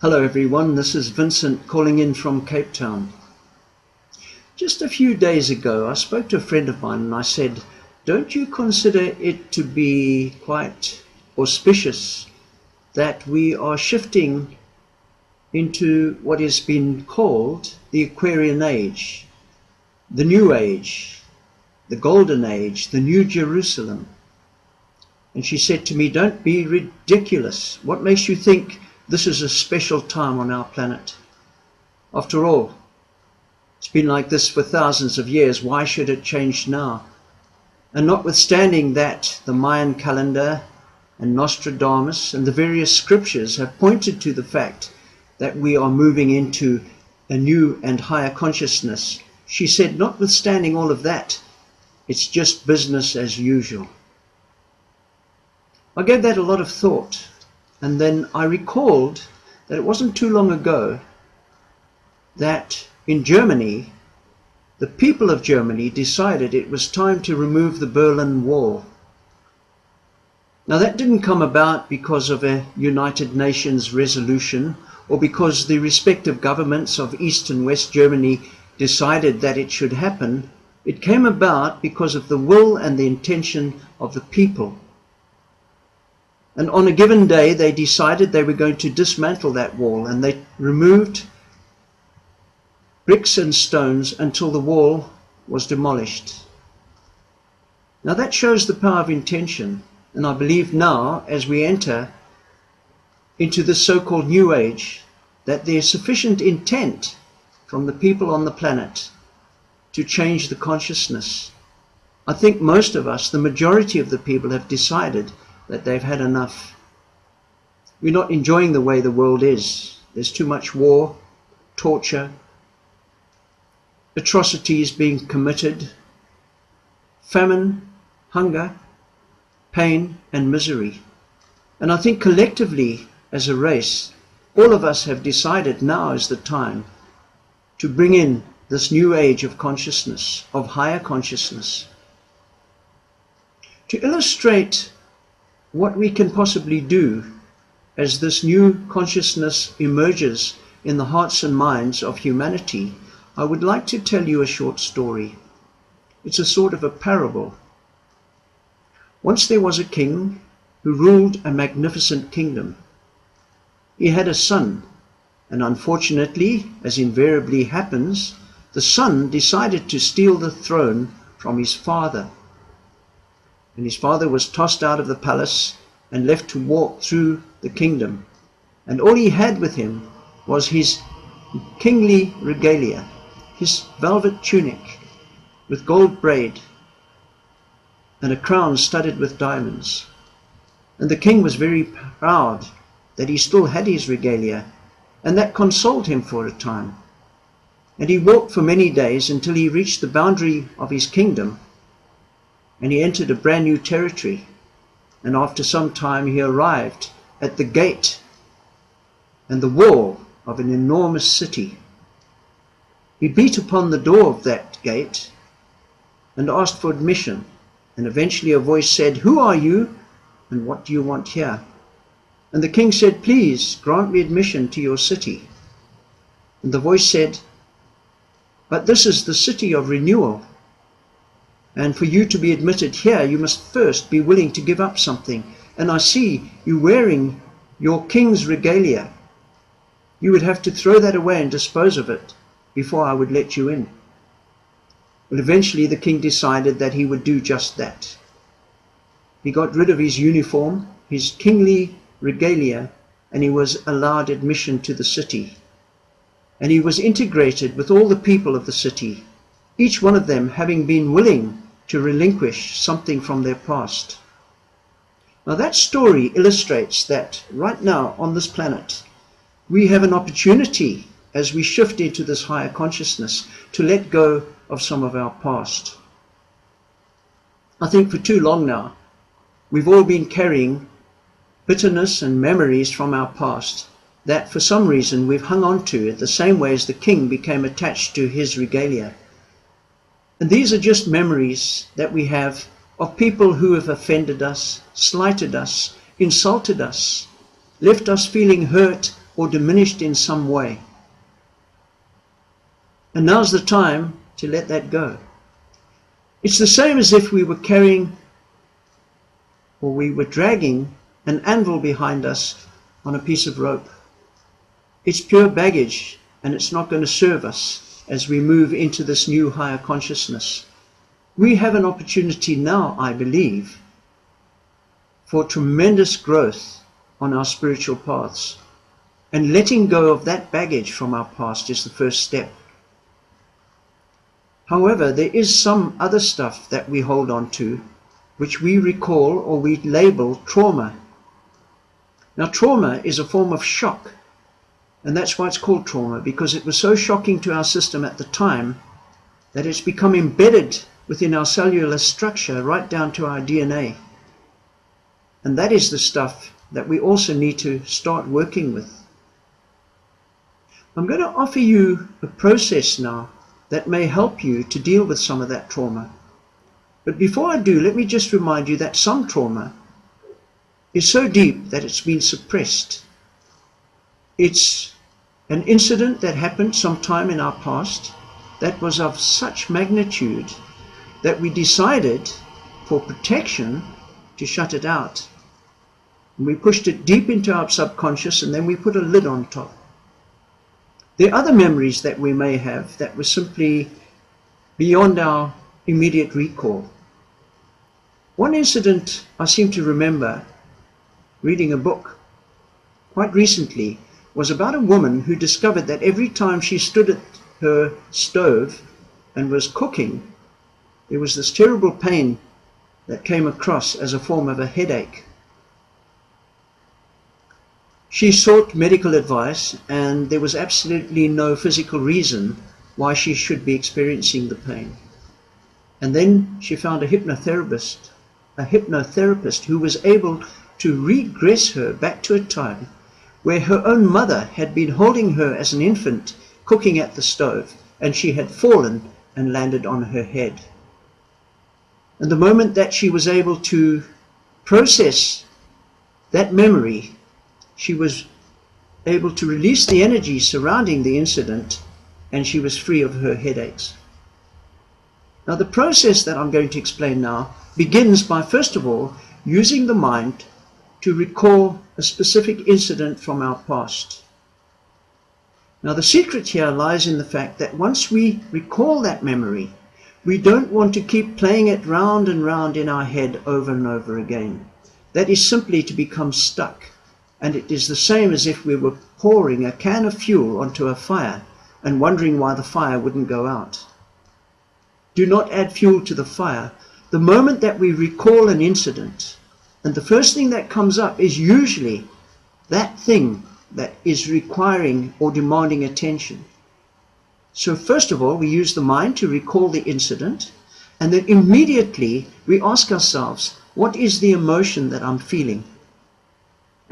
Hello everyone, this is Vincent calling in from Cape Town. Just a few days ago I spoke to a friend of mine and I said, don't you consider it to be quite auspicious that we are shifting into what has been called the Aquarian Age, the New Age, the Golden Age, the New Jerusalem? And she said to me, don't be ridiculous. What makes you think this is a special time on our planet? After all, it's been like this for thousands of years. Why should it change now? And notwithstanding that, the Mayan calendar and Nostradamus and the various scriptures have pointed to the fact that we are moving into a new and higher consciousness, she said, notwithstanding all of that, it's just business as usual. I gave that a lot of thought. And then I recalled that it wasn't too long ago that in Germany, the people of Germany decided it was time to remove the Berlin Wall. Now that didn't come about because of a United Nations resolution or because the respective governments of East and West Germany decided that it should happen. It came about because of the will and the intention of the people. And on a given day, they decided they were going to dismantle that wall, and they removed bricks and stones until the wall was demolished. Now that shows the power of intention, and I believe now, as we enter into this so-called New Age, that there is sufficient intent from the people on the planet to change the consciousness. I think most of us, the majority of the people, have decided that they've had enough. We're not enjoying the way the world is. There's too much war, torture, atrocities being committed, famine, hunger, pain and misery. And I think collectively as a race, all of us have decided now is the time to bring in this new age of consciousness, of higher consciousness. To illustrate what we can possibly do as this new consciousness emerges in the hearts and minds of humanity, I would like to tell you a short story. It's a sort of a parable. Once there was a king who ruled a magnificent kingdom. He had a son, and unfortunately, as invariably happens, the son decided to steal the throne from his father. And his father was tossed out of the palace and left to walk through the kingdom. And all he had with him was his kingly regalia, his velvet tunic with gold braid and a crown studded with diamonds. And the king was very proud that he still had his regalia, and that consoled him for a time. And he walked for many days until he reached the boundary of his kingdom, and he entered a brand new territory. And after some time he arrived at the gate and the wall of an enormous city. He beat upon the door of that gate and asked for admission. And eventually a voice said, "Who are you and what do you want here?" And the king said, "Please grant me admission to your city." And the voice said, "But this is the city of renewal. And for you to be admitted here, you must first be willing to give up something. And I see you wearing your king's regalia. You would have to throw that away and dispose of it before I would let you in." Well, eventually the king decided that he would do just that. He got rid of his uniform, his kingly regalia, and he was allowed admission to the city. And he was integrated with all the people of the city, each one of them having been willing to relinquish something from their past. Now that story illustrates that right now on this planet, we have an opportunity as we shift into this higher consciousness to let go of some of our past. I think for too long now, we've all been carrying bitterness and memories from our past that for some reason we've hung on to it the same way as the king became attached to his regalia. And these are just memories that we have of people who have offended us, slighted us, insulted us, left us feeling hurt or diminished in some way. And now's the time to let that go. It's the same as if we were carrying or we were dragging an anvil behind us on a piece of rope. It's pure baggage, and it's not going to serve us as we move into this new higher consciousness. We have an opportunity now, I believe, for tremendous growth on our spiritual paths. And letting go of that baggage from our past is the first step. However, there is some other stuff that we hold on to, which we recall or we label trauma. Now, trauma is a form of shock, and that's why it's called trauma, because it was so shocking to our system at the time that it's become embedded within our cellular structure right down to our DNA. And that is the stuff that we also need to start working with. I'm going to offer you a process now that may help you to deal with some of that trauma. But before I do, let me just remind you that some trauma is so deep that it's been suppressed. It's an incident that happened sometime in our past that was of such magnitude that we decided, for protection, to shut it out. And we pushed it deep into our subconscious, and then we put a lid on top. There are other memories that we may have that were simply beyond our immediate recall. One incident I seem to remember reading a book quite recently was about a woman who discovered that every time she stood at her stove and was cooking, there was this terrible pain that came across as a form of a headache. She sought medical advice, and there was absolutely no physical reason why she should be experiencing the pain. And then she found a hypnotherapist who was able to regress her back to a time where her own mother had been holding her as an infant, cooking at the stove, and she had fallen and landed on her head. And the moment that she was able to process that memory, she was able to release the energy surrounding the incident, and she was free of her headaches. Now, the process that I'm going to explain now begins by, first of all, using the mind to recall a specific incident from our past. Now, the secret here lies in the fact that once we recall that memory, we don't want to keep playing it round and round in our head over and over again. That is simply to become stuck. And it is the same as if we were pouring a can of fuel onto a fire and wondering why the fire wouldn't go out. Do not add fuel to the fire. The moment that we recall an incident, and the first thing that comes up is usually that thing that is requiring or demanding attention. So first of all, we use the mind to recall the incident, and then immediately we ask ourselves, what is the emotion that I'm feeling?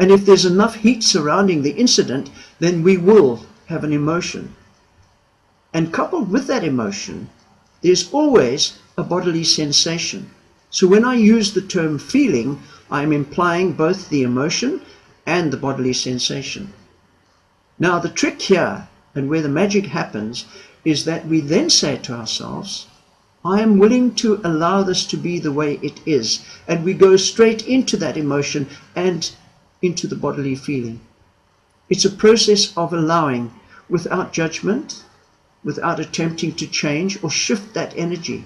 And if there's enough heat surrounding the incident, then we will have an emotion. And coupled with that emotion, there's always a bodily sensation. So when I use the term feeling, I'm implying both the emotion and the bodily sensation. Now, the trick here, and where the magic happens, is that we then say to ourselves, I am willing to allow this to be the way it is. And we go straight into that emotion and into the bodily feeling. It's a process of allowing without judgment, without attempting to change or shift that energy.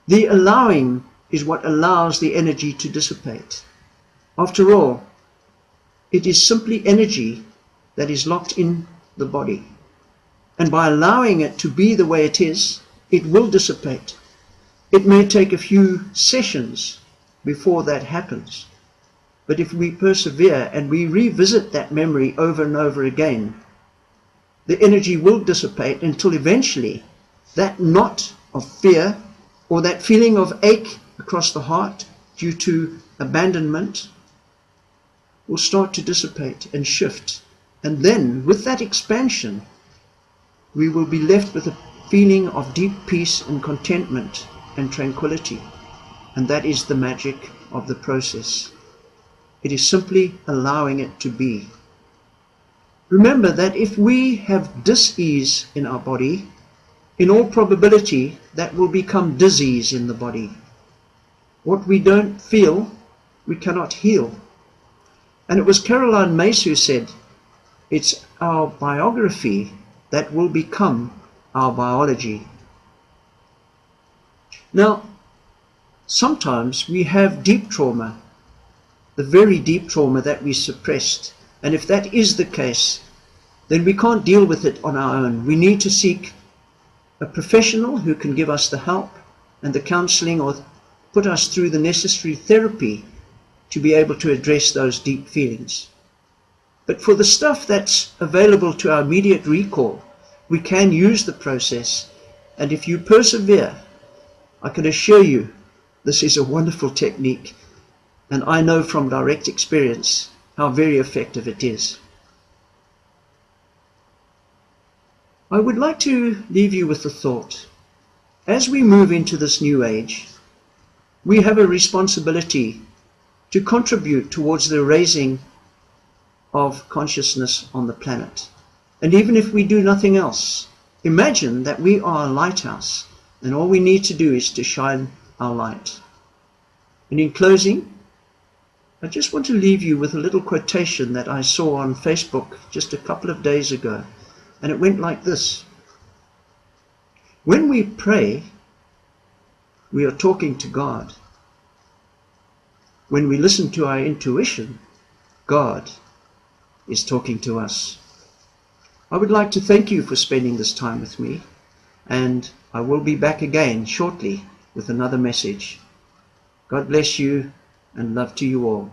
The allowing is what allows the energy to dissipate. After all, it is simply energy that is locked in the body. And by allowing it to be the way it is, it will dissipate. It may take a few sessions before that happens. But if we persevere and we revisit that memory over and over again, the energy will dissipate until eventually that knot of fear or that feeling of ache across the heart due to abandonment will start to dissipate and shift. And then with that expansion, we will be left with a feeling of deep peace and contentment and tranquility. And that is the magic of the process. It is simply allowing it to be. Remember that if we have dis-ease in our body, in all probability that will become disease in the body. What we don't feel, we cannot heal. And it was Caroline Myss who said, it's our biography that will become our biology. Now, sometimes we have deep trauma, the very deep trauma that we suppressed. And if that is the case, then we can't deal with it on our own. We need to seek a professional who can give us the help and the counseling or put us through the necessary therapy to be able to address those deep feelings. But for the stuff that's available to our immediate recall, we can use the process. And if you persevere, I can assure you this is a wonderful technique. And I know from direct experience how very effective it is. I would like to leave you with the thought, as we move into this new age, we have a responsibility to contribute towards the raising of consciousness on the planet. And even if we do nothing else, imagine that we are a lighthouse and all we need to do is to shine our light. And in closing, I just want to leave you with a little quotation that I saw on Facebook just a couple of days ago. And it went like this: when we pray, we are talking to God. When we listen to our intuition, God is talking to us. I would like to thank you for spending this time with me, and I will be back again shortly with another message. God bless you and love to you all.